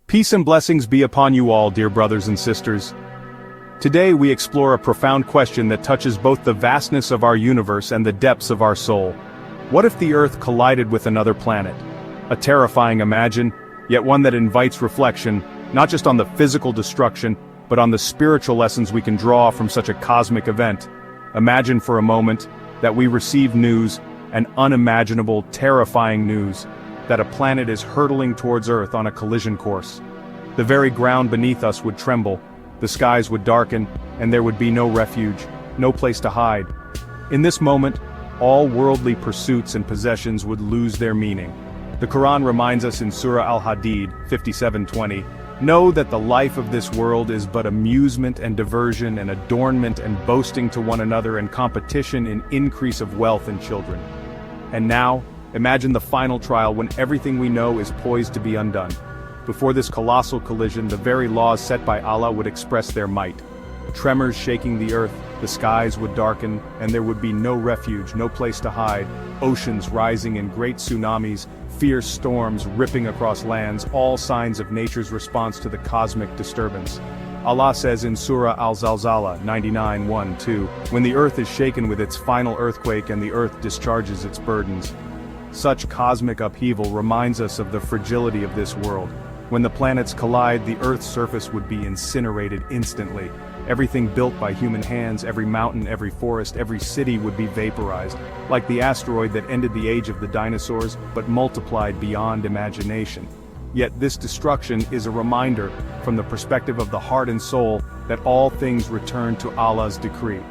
Peace and blessings be upon you all, dear brothers and sisters. Today we explore a profound question that touches both the vastness of our universe and the depths of our soul. What if the Earth collided with another planet? A terrifying imagine, yet one that invites reflection, not just on the physical destruction, but on the spiritual lessons we can draw from such a cosmic event. Imagine for a moment that we receive news, an unimaginable, terrifying news, that a planet is hurtling towards Earth on a collision course. The very ground beneath us would tremble, the skies would darken, and there would be no refuge, no place to hide. In this moment, all worldly pursuits and possessions would lose their meaning. The Quran reminds us in Surah Al-Hadid, 57:20, "Know that the life of this world is but amusement and diversion and adornment and boasting to one another and competition in increase of wealth and children." And now, imagine the final trial when everything we know is poised to be undone. Before this colossal collision, the very laws set by Allah would express their might. Tremors shaking the earth, the skies would darken, and there would be no refuge, no place to hide, oceans rising in great tsunamis, fierce storms ripping across lands, all signs of nature's response to the cosmic disturbance. Allah says in Surah Al-Zalzala 99:1-2, "When the earth is shaken with its final earthquake and the earth discharges its burdens." Such cosmic upheaval reminds us of the fragility of this world. When the planets collide, the Earth's surface would be incinerated instantly. Everything built by human hands, every mountain, every forest, every city would be vaporized, like the asteroid that ended the age of the dinosaurs, but multiplied beyond imagination. Yet this destruction is a reminder, from the perspective of the heart and soul, that all things return to Allah's decree.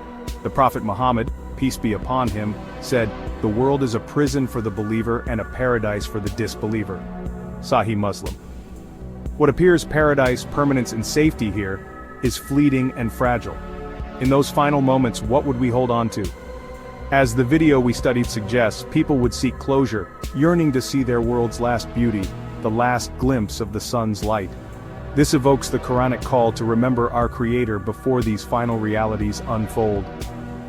The Prophet Muhammad, peace be upon him, said, "The world is a prison for the believer and a paradise for the disbeliever." Sahih Muslim. What appears paradise, permanence and safety here, is fleeting and fragile. In those final moments, what would we hold on to? As the video we studied suggests, people would seek closure, yearning to see their world's last beauty, the last glimpse of the sun's light. This evokes the Quranic call to remember our Creator before these final realities unfold.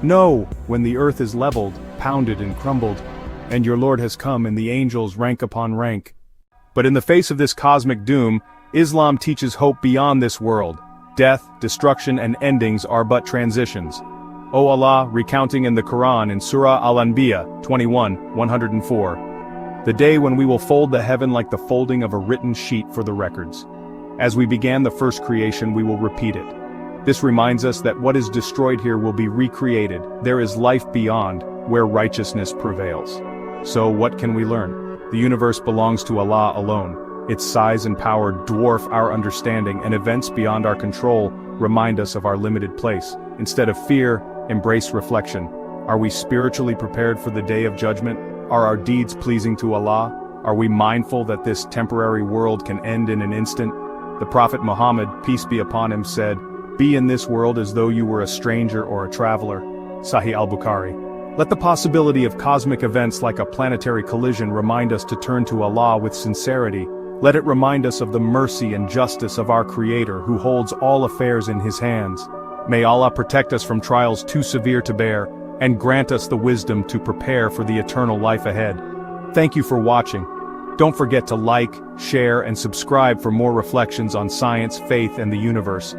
Know, when the earth is leveled, pounded and crumbled, and your Lord has come and the angels rank upon rank. But in the face of this cosmic doom, Islam teaches hope beyond this world. Death, destruction and endings are but transitions. O Allah, recounting in the Quran in Surah Al-Anbiya 21:104, "The day when we will fold the heaven like the folding of a written sheet for the records. As we began the first creation we will repeat it." This reminds us that what is destroyed here will be recreated. There is life beyond, where righteousness prevails. So what can we learn? The universe belongs to Allah alone. Its size and power dwarf our understanding, and events beyond our control remind us of our limited place. Instead of fear, embrace reflection. Are we spiritually prepared for the day of judgment? Are our deeds pleasing to Allah? Are we mindful that this temporary world can end in an instant? The Prophet Muhammad, peace be upon him, said, "Be in this world as though you were a stranger or a traveler." Sahih al-Bukhari. Let the possibility of cosmic events like a planetary collision remind us to turn to Allah with sincerity. Let it remind us of the mercy and justice of our Creator who holds all affairs in His hands. May Allah protect us from trials too severe to bear, and grant us the wisdom to prepare for the eternal life ahead. Thank you for watching. Don't forget to like, share, and subscribe for more reflections on science, faith, and the universe.